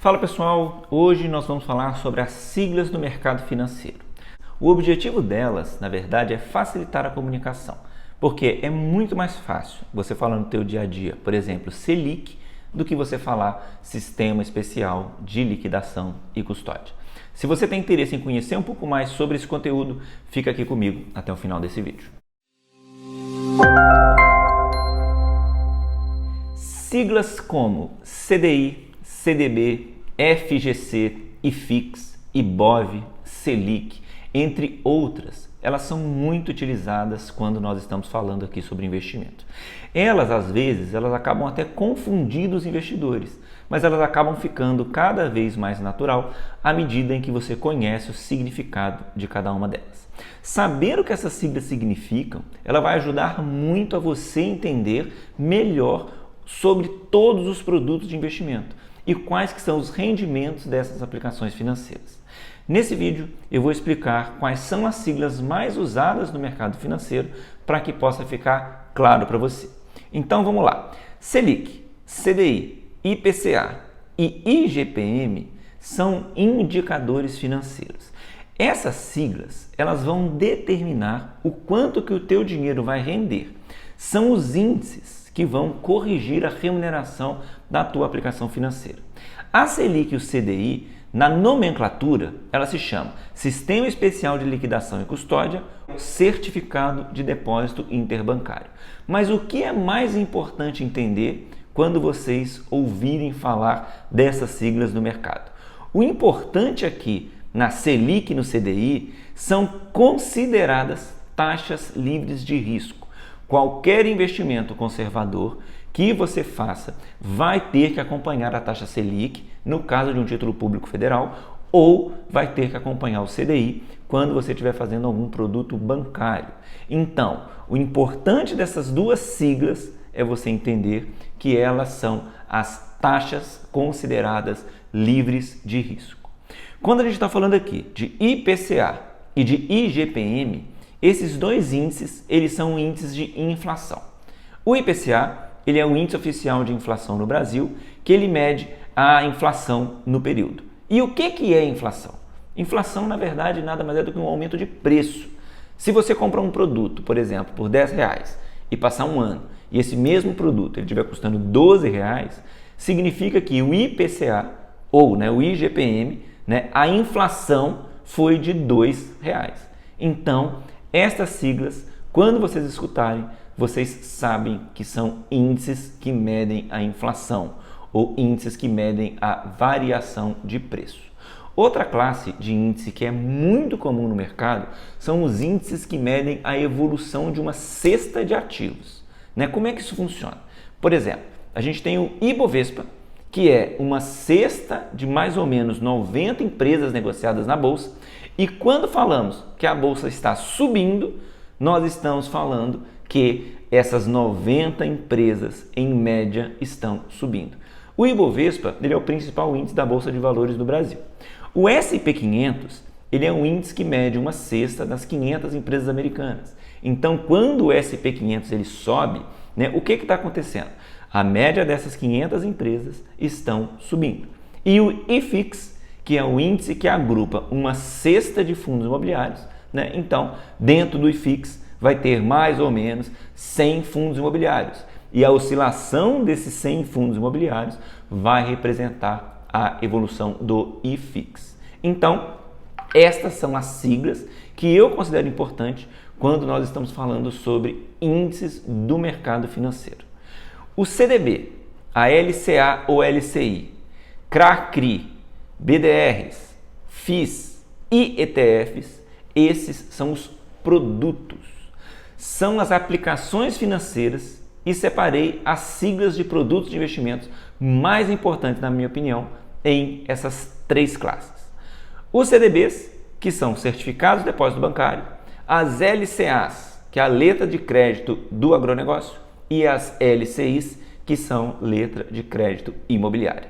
Fala pessoal, hoje nós vamos falar sobre as siglas do mercado financeiro. O objetivo delas, na verdade, é facilitar a comunicação, porque é muito mais fácil você falar no teu dia a dia, por exemplo, Selic, do que você falar Sistema Especial de Liquidação e Custódia. Se você tem interesse em conhecer um pouco mais sobre esse conteúdo, fica aqui comigo até o final desse vídeo. Siglas como CDI, CDB, FGC, IFIX, IBOV, Selic, entre outras, elas são muito utilizadas quando nós estamos falando aqui sobre investimento. Elas, às vezes, acabam até confundindo os investidores, mas elas acabam ficando cada vez mais natural à medida em que você conhece o significado de cada uma delas. Saber o que essas siglas significam, ela vai ajudar muito a você entender melhor sobre todos os produtos de investimento e quais que são os rendimentos dessas aplicações financeiras. Nesse vídeo eu vou explicar quais são as siglas mais usadas no mercado financeiro para que possa ficar claro para você. Então vamos lá. Selic, CDI, IPCA e IGPM são indicadores financeiros. Essas siglas, elas vão determinar o quanto que o teu dinheiro vai render. São os índices que vão corrigir a remuneração da tua aplicação financeira. A Selic e o CDI, na nomenclatura, ela se chama Sistema Especial de Liquidação e Custódia, Certificado de Depósito Interbancário. Mas o que é mais importante entender quando vocês ouvirem falar dessas siglas no mercado? O importante aqui, na Selic e no CDI, são consideradas taxas livres de risco. Qualquer investimento conservador que você faça vai ter que acompanhar a taxa Selic, no caso de um título público federal, ou vai ter que acompanhar o CDI quando você estiver fazendo algum produto bancário. Então, o importante dessas duas siglas é você entender que elas são as taxas consideradas livres de risco. Quando a gente está falando aqui de IPCA e de IGPM, esses dois índices, eles são índices de inflação. O IPCA, ele é o índice oficial de inflação no Brasil, que ele mede a inflação no período. E o que é inflação? Inflação, na verdade, nada mais é do que um aumento de preço. Se você comprar um produto, por exemplo, por R$10 e passar um ano, e esse mesmo produto ele estiver custando R$12, significa que o IPCA, ou o IGPM, a inflação foi de R$2. Então, estas siglas, quando vocês escutarem, vocês sabem que são índices que medem a inflação ou índices que medem a variação de preço. Outra classe de índice que é muito comum no mercado são os índices que medem a evolução de uma cesta de ativos. Como é que isso funciona? Por exemplo, a gente tem o Ibovespa, que é uma cesta de mais ou menos 90 empresas negociadas na Bolsa. E quando falamos que a Bolsa está subindo, nós estamos falando que essas 90 empresas, em média, estão subindo. O Ibovespa ele é o principal índice da Bolsa de Valores do Brasil. O S&P 500 ele é um índice que mede uma cesta das 500 empresas americanas. Então, quando o S&P 500 ele sobe, o que está acontecendo? A média dessas 500 empresas estão subindo. E o IFIX, que é o índice que agrupa uma cesta de fundos imobiliários, então, dentro do IFIX vai ter mais ou menos 100 fundos imobiliários. E a oscilação desses 100 fundos imobiliários vai representar a evolução do IFIX. Então, estas são as siglas que eu considero importantes quando nós estamos falando sobre índices do mercado financeiro. O CDB, a LCA ou LCI, CRA-CRI, BDRs, FIIs e ETFs, esses são os produtos. São as aplicações financeiras e separei as siglas de produtos de investimentos mais importantes, na minha opinião, em essas três classes. Os CDBs, que são certificados de depósito bancário, as LCAs, que é a letra de crédito do agronegócio, e as LCIs, que são letra de crédito imobiliária.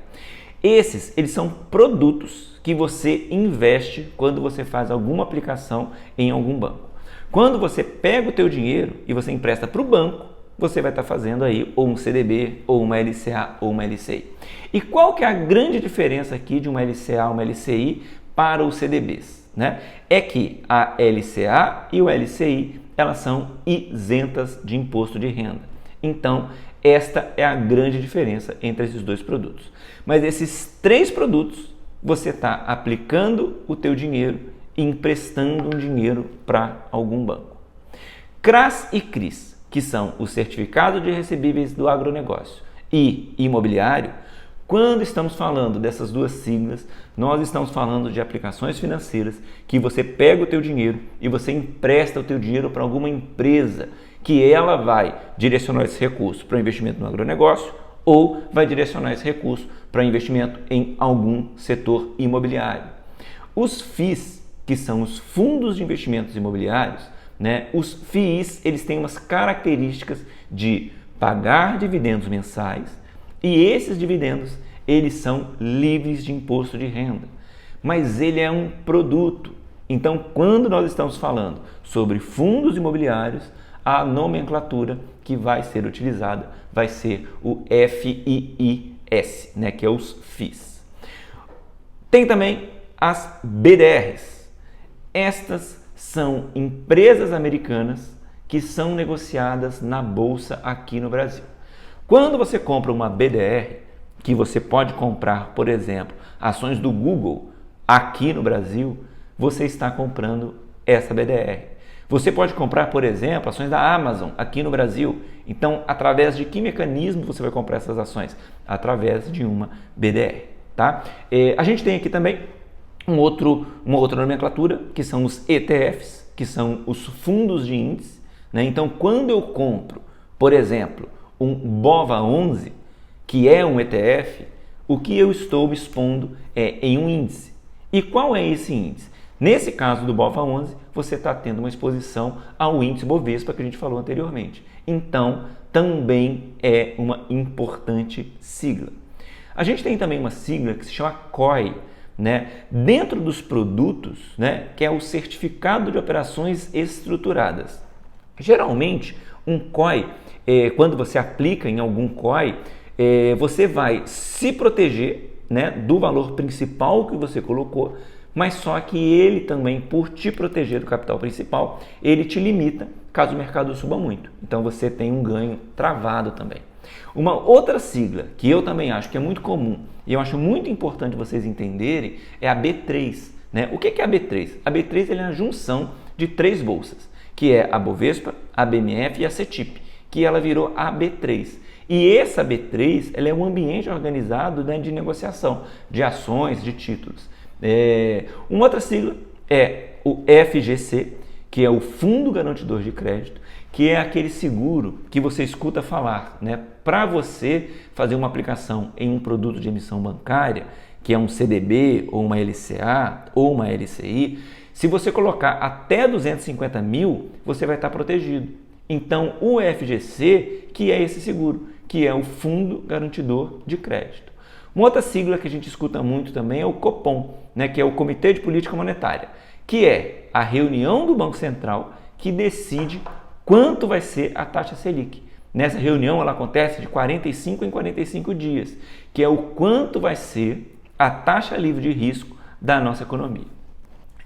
Eles são produtos que você investe quando você faz alguma aplicação em algum banco. Quando você pega o teu dinheiro e você empresta para o banco, você vai estar fazendo aí ou um CDB, ou uma LCA, ou uma LCI. E qual que é a grande diferença aqui de uma LCA, uma LCI para os CDBs? Né? É que a LCA e o LCI, elas são isentas de imposto de renda. Então, esta é a grande diferença entre esses dois produtos. Mas esses três produtos, você está aplicando o teu dinheiro e emprestando um dinheiro para algum banco. CRAS e CRIs, que são o certificado de recebíveis do agronegócio e imobiliário, quando estamos falando dessas duas siglas, nós estamos falando de aplicações financeiras que você pega o teu dinheiro e você empresta o teu dinheiro para alguma empresa que ela vai direcionar esse recurso para investimento no agronegócio ou vai direcionar esse recurso para investimento em algum setor imobiliário. Os FIIs, que são os fundos de investimentos imobiliários, né? Os FIIs, eles têm umas características de pagar dividendos mensais e esses dividendos, eles são livres de imposto de renda. Mas ele é um produto. Então, quando nós estamos falando sobre fundos imobiliários, a nomenclatura que vai ser utilizada vai ser o FIIs, né? Que é os FIIs. Tem também as BDRs. Estas são empresas americanas que são negociadas na bolsa aqui no Brasil. Quando você compra uma BDR, que você pode comprar, por exemplo, ações do Google aqui no Brasil, você está comprando essa BDR. Você pode comprar, por exemplo, ações da Amazon aqui no Brasil. Então, através de que mecanismo você vai comprar essas ações? Através de uma BDR. Tá? A gente tem aqui também uma outra nomenclatura, que são os ETFs, que são os fundos de índice. Né? Então, quando eu compro, por exemplo, um BOVA11, que é um ETF, o que eu estou me expondo é em um índice. E qual é esse índice? Nesse caso do BOVA11, você está tendo uma exposição ao índice Bovespa que a gente falou anteriormente. Então, também é uma importante sigla. A gente tem também uma sigla que se chama COI, né? Dentro dos produtos, né? Que é o Certificado de Operações Estruturadas. Geralmente, um COI, quando você aplica em algum COI, você vai se proteger, né, do valor principal que você colocou, mas só que ele também, por te proteger do capital principal, ele te limita caso o mercado suba muito. Então você tem um ganho travado também. Uma outra sigla que eu também acho que é muito comum e eu acho muito importante vocês entenderem é a B3. Né? O que é a B3? A B3 é a junção de três bolsas, que é a Bovespa, a BMF e a CETIP, que ela virou a B3. E essa B3 ela é um ambiente organizado, né, de negociação de ações, de títulos. Uma outra sigla é o FGC, que é o Fundo Garantidor de Crédito, que é aquele seguro que você escuta falar, né, para você fazer uma aplicação em um produto de emissão bancária, que é um CDB, ou uma LCA, ou uma LCI, se você colocar até 250 mil, você vai estar protegido. Então, o FGC, que é esse seguro, que é o Fundo Garantidor de Crédito. Uma outra sigla que a gente escuta muito também é o Copom, né, que é o Comitê de Política Monetária, que é a reunião do Banco Central que decide quanto vai ser a taxa Selic. Nessa reunião ela acontece de 45 em 45 dias, que é o quanto vai ser a taxa livre de risco da nossa economia.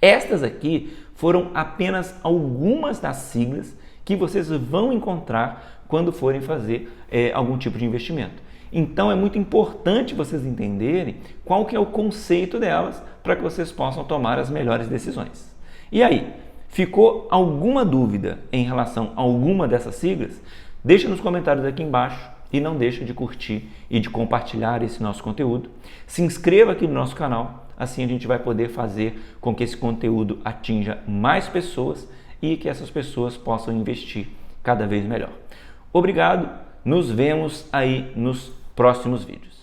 Estas aqui foram apenas algumas das siglas que vocês vão encontrar quando forem fazer algum tipo de investimento. Então é muito importante vocês entenderem qual que é o conceito delas para que vocês possam tomar as melhores decisões. E aí, ficou alguma dúvida em relação a alguma dessas siglas? Deixa nos comentários aqui embaixo e não deixa de curtir e de compartilhar esse nosso conteúdo. Se inscreva aqui no nosso canal, assim a gente vai poder fazer com que esse conteúdo atinja mais pessoas e que essas pessoas possam investir cada vez melhor. Obrigado, nos vemos aí nos próximos vídeos.